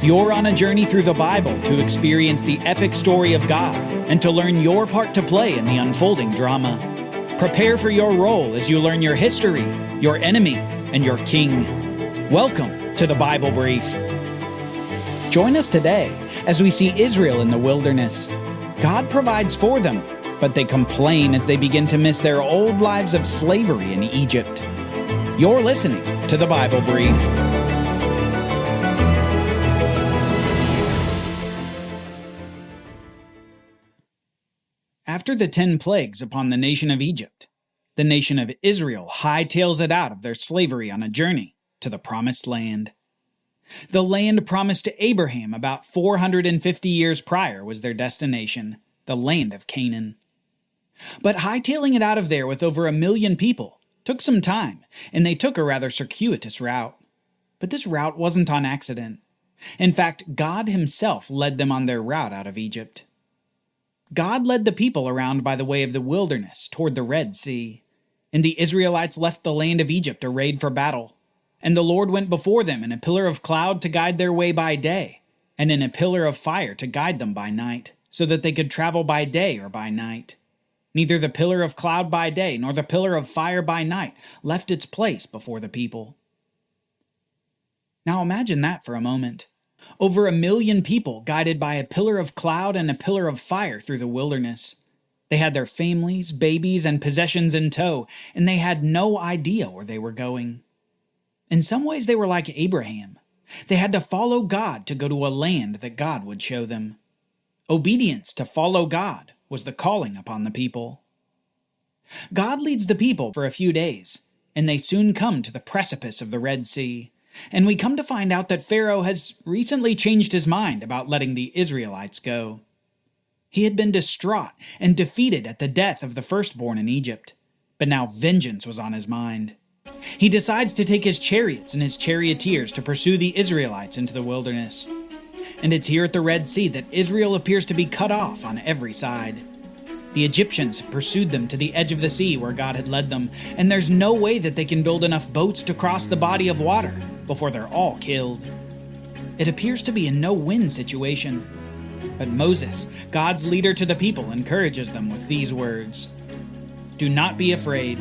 You're on a journey through the Bible to experience the epic story of God and to learn your part to play in the unfolding drama. Prepare for your role as you learn your history, your enemy, and your king. Welcome to the Bible Brief. Join us today as we see Israel in the wilderness. God provides for them, but they complain as they begin to miss their old lives of slavery in Egypt. You're listening to the Bible Brief. After the 10 plagues upon the nation of Egypt, the nation of Israel hightails it out of their slavery on a journey to the Promised Land. The land promised to Abraham about 450 years prior was their destination, the land of Canaan. But hightailing it out of there with over 1 million people took some time, and they took a rather circuitous route. But this route wasn't on accident. In fact, God himself led them on their route out of Egypt. God led the people around by the way of the wilderness toward the Red Sea, and the Israelites left the land of Egypt arrayed for battle. And the Lord went before them in a pillar of cloud to guide their way by day, and in a pillar of fire to guide them by night, so that they could travel by day or by night. Neither the pillar of cloud by day nor the pillar of fire by night left its place before the people. Now imagine that for a moment. Over 1 million people guided by a pillar of cloud and a pillar of fire through the wilderness. They had their families, babies, and possessions in tow, and they had no idea where they were going. In some ways they were like Abraham. They had to follow God to go to a land that God would show them. Obedience to follow God was the calling upon the people. God leads the people for a few days, and they soon come to the precipice of the Red Sea. And we come to find out that Pharaoh has recently changed his mind about letting the Israelites go. He had been distraught and defeated at the death of the firstborn in Egypt, but now vengeance was on his mind. He decides to take his chariots and his charioteers to pursue the Israelites into the wilderness. And it's here at the Red Sea that Israel appears to be cut off on every side. The Egyptians have pursued them to the edge of the sea where God had led them, and there's no way that they can build enough boats to cross the body of water before they're all killed. It appears to be a no-win situation. But Moses, God's leader to the people, encourages them with these words: "Do not be afraid.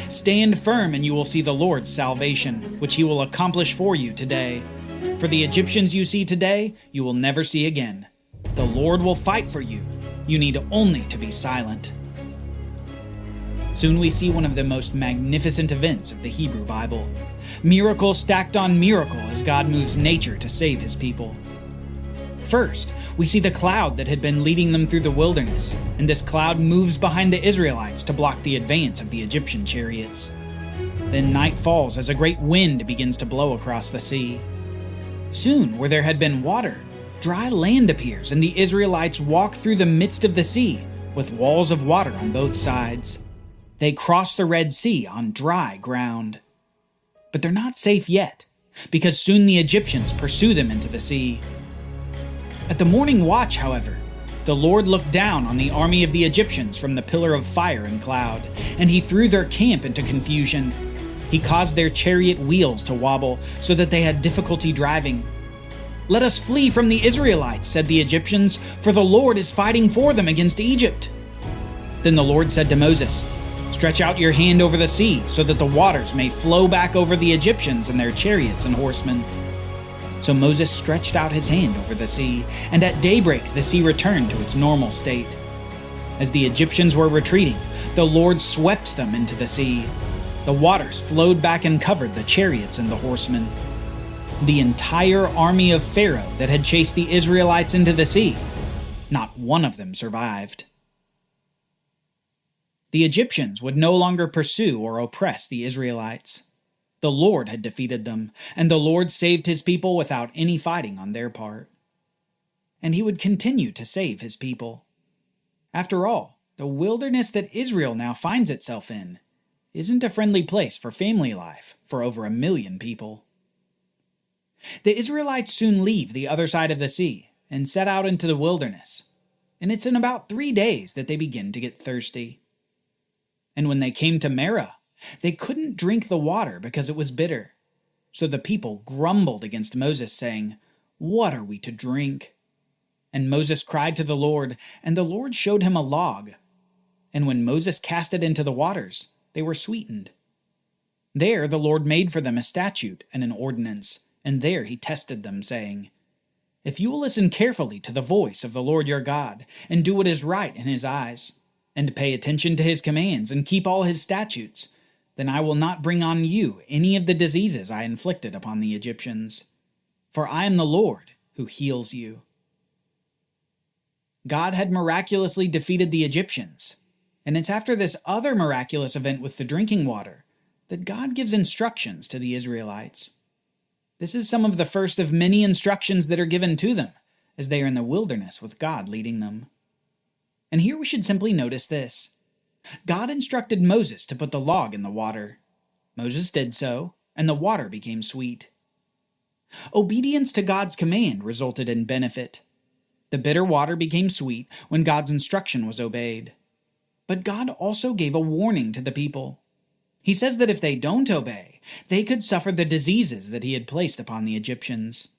Stand firm and you will see the Lord's salvation, which he will accomplish for you today. For the Egyptians you see today, you will never see again. The Lord will fight for you. You need only to be silent." Soon we see one of the most magnificent events of the Hebrew Bible. Miracle stacked on miracle as God moves nature to save his people. First, we see the cloud that had been leading them through the wilderness, and this cloud moves behind the Israelites to block the advance of the Egyptian chariots. Then night falls as a great wind begins to blow across the sea. Soon, where there had been water, dry land appears, and the Israelites walk through the midst of the sea with walls of water on both sides. They cross the Red Sea on dry ground. But they're not safe yet, because soon the Egyptians pursue them into the sea. At the morning watch, however, the Lord looked down on the army of the Egyptians from the pillar of fire and cloud, and he threw their camp into confusion. He caused their chariot wheels to wobble so that they had difficulty driving. "Let us flee from the Israelites," said the Egyptians, "for the Lord is fighting for them against Egypt." Then the Lord said to Moses, "Stretch out your hand over the sea so that the waters may flow back over the Egyptians and their chariots and horsemen." So Moses stretched out his hand over the sea, and at daybreak the sea returned to its normal state. As the Egyptians were retreating, the Lord swept them into the sea. The waters flowed back and covered the chariots and the horsemen. The entire army of Pharaoh that had chased the Israelites into the sea, not one of them survived. The Egyptians would no longer pursue or oppress the Israelites. The Lord had defeated them, and the Lord saved his people without any fighting on their part. And he would continue to save his people. After all, the wilderness that Israel now finds itself in isn't a friendly place for family life for over 1 million people. The Israelites soon leave the other side of the sea and set out into the wilderness, and it's in about 3 days that they begin to get thirsty. And when they came to Marah, they couldn't drink the water because it was bitter. So the people grumbled against Moses, saying, What are we to drink?" And Moses cried to the Lord, and the Lord showed him a log. And when Moses cast it into the waters, they were sweetened. There the Lord made for them a statute and an ordinance, and there he tested them, saying, "If you will listen carefully to the voice of the Lord your God, and do what is right in his eyes, and pay attention to his commands, and keep all his statutes, then I will not bring on you any of the diseases I inflicted upon the Egyptians. For I am the Lord who heals you." God had miraculously defeated the Egyptians, and it's after this other miraculous event with the drinking water that God gives instructions to the Israelites. This is some of the first of many instructions that are given to them as they are in the wilderness with God leading them. And here we should simply notice this. God instructed Moses to put the log in the water. Moses did so, and the water became sweet. Obedience to God's command resulted in benefit. The bitter water became sweet when God's instruction was obeyed. But God also gave a warning to the people. He says that if they don't obey, they could suffer the diseases that he had placed upon the Egyptians.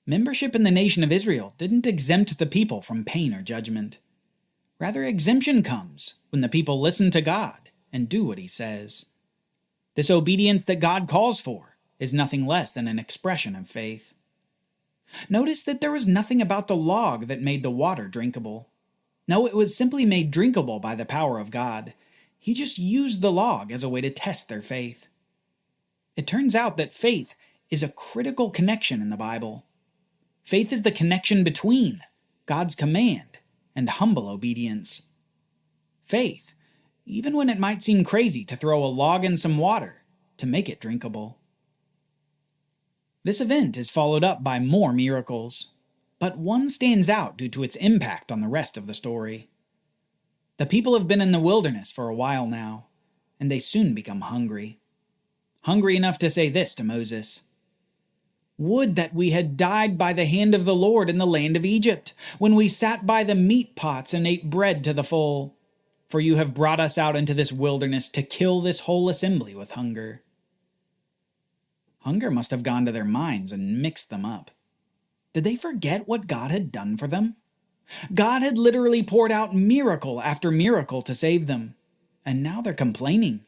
Membership in the nation of Israel didn't exempt the people from pain or judgment. Rather, exemption comes when the people listen to God and do what he says. This obedience that God calls for is nothing less than an expression of faith. Notice that there was nothing about the log that made the water drinkable. No, it was simply made drinkable by the power of God. He just used the log as a way to test their faith. It turns out that faith is a critical connection in the Bible. Faith is the connection between God's command and humble obedience. Faith, even when it might seem crazy to throw a log in some water to make it drinkable. This event is followed up by more miracles, but one stands out due to its impact on the rest of the story. The people have been in the wilderness for a while now, and they soon become hungry. Hungry enough to say this to Moses: "Would that we had died by the hand of the Lord in the land of Egypt, when we sat by the meat pots and ate bread to the full. For you have brought us out into this wilderness to kill this whole assembly with hunger." Hunger must have gone to their minds and mixed them up. Did they forget what God had done for them? God had literally poured out miracle after miracle to save them, and now they're complaining.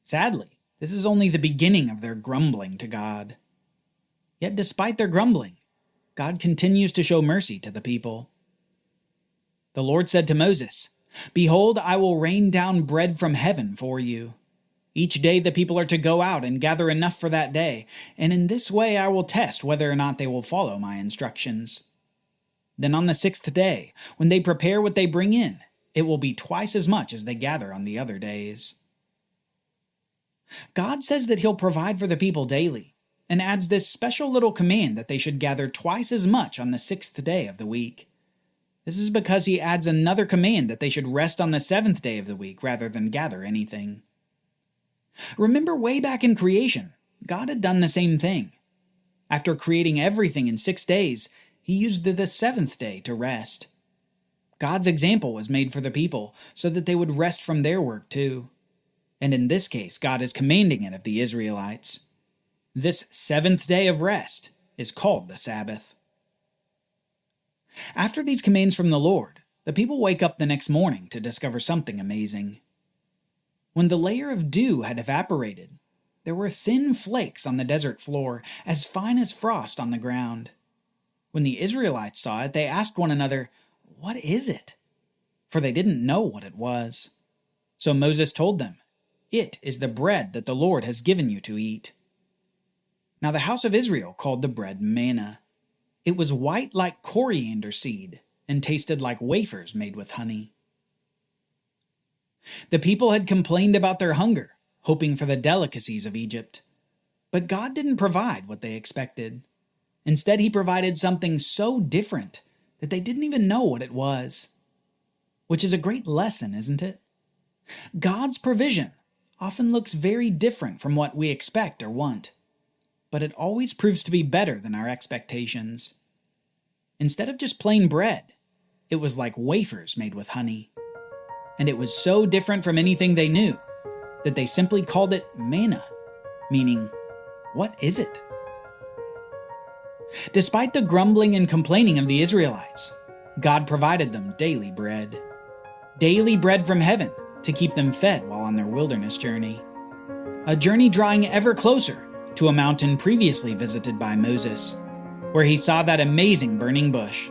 Sadly, this is only the beginning of their grumbling to God. Yet despite their grumbling, God continues to show mercy to the people. The Lord said to Moses, "Behold, I will rain down bread from heaven for you. Each day the people are to go out and gather enough for that day, and in this way I will test whether or not they will follow my instructions. Then on the 6th day, when they prepare what they bring in, it will be twice as much as they gather on the other days." God says that he'll provide for the people daily, and adds this special little command that they should gather twice as much on the 6th day of the week. This is because he adds another command that they should rest on the 7th day of the week rather than gather anything. Remember, way back in creation, God had done the same thing. After creating everything in 6 days, he used the 7th day to rest. God's example was made for the people so that they would rest from their work too. And in this case, God is commanding it of the Israelites. This 7th day of rest is called the Sabbath. After these commands from the Lord, the people wake up the next morning to discover something amazing. When the layer of dew had evaporated, there were thin flakes on the desert floor, as fine as frost on the ground. When the Israelites saw it, they asked one another, "What is it?" For they didn't know what it was. So Moses told them, "It is the bread that the Lord has given you to eat." Now the house of Israel called the bread manna. It was white like coriander seed and tasted like wafers made with honey. The people had complained about their hunger, hoping for the delicacies of Egypt. But God didn't provide what they expected. Instead, he provided something so different that they didn't even know what it was. Which is a great lesson, isn't it? God's provision often looks very different from what we expect or want, but it always proves to be better than our expectations. Instead of just plain bread, it was like wafers made with honey. And it was so different from anything they knew that they simply called it manna, meaning, what is it? Despite the grumbling and complaining of the Israelites, God provided them daily bread. Daily bread from heaven to keep them fed while on their wilderness journey. A journey drawing ever closer to a mountain previously visited by Moses, where he saw that amazing burning bush.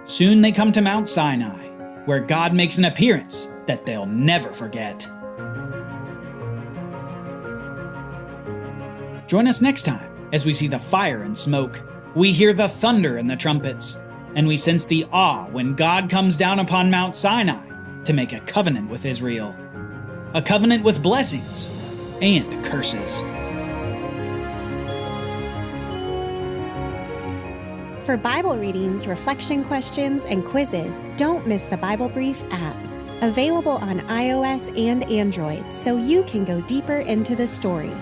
Soon they come to Mount Sinai, where God makes an appearance that they'll never forget. Join us next time as we see the fire and smoke, we hear the thunder and the trumpets, and we sense the awe when God comes down upon Mount Sinai to make a covenant with Israel. A covenant with blessings and curses. For Bible readings, reflection questions, and quizzes, don't miss the Bible Brief app. Available on iOS and Android so you can go deeper into the story.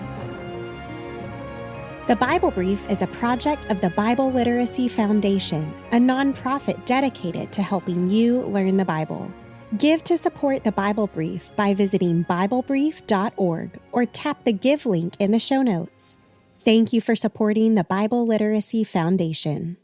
The Bible Brief is a project of the Bible Literacy Foundation, a nonprofit dedicated to helping you learn the Bible. Give to support the Bible Brief by visiting BibleBrief.org or tap the Give link in the show notes. Thank you for supporting the Bible Literacy Foundation.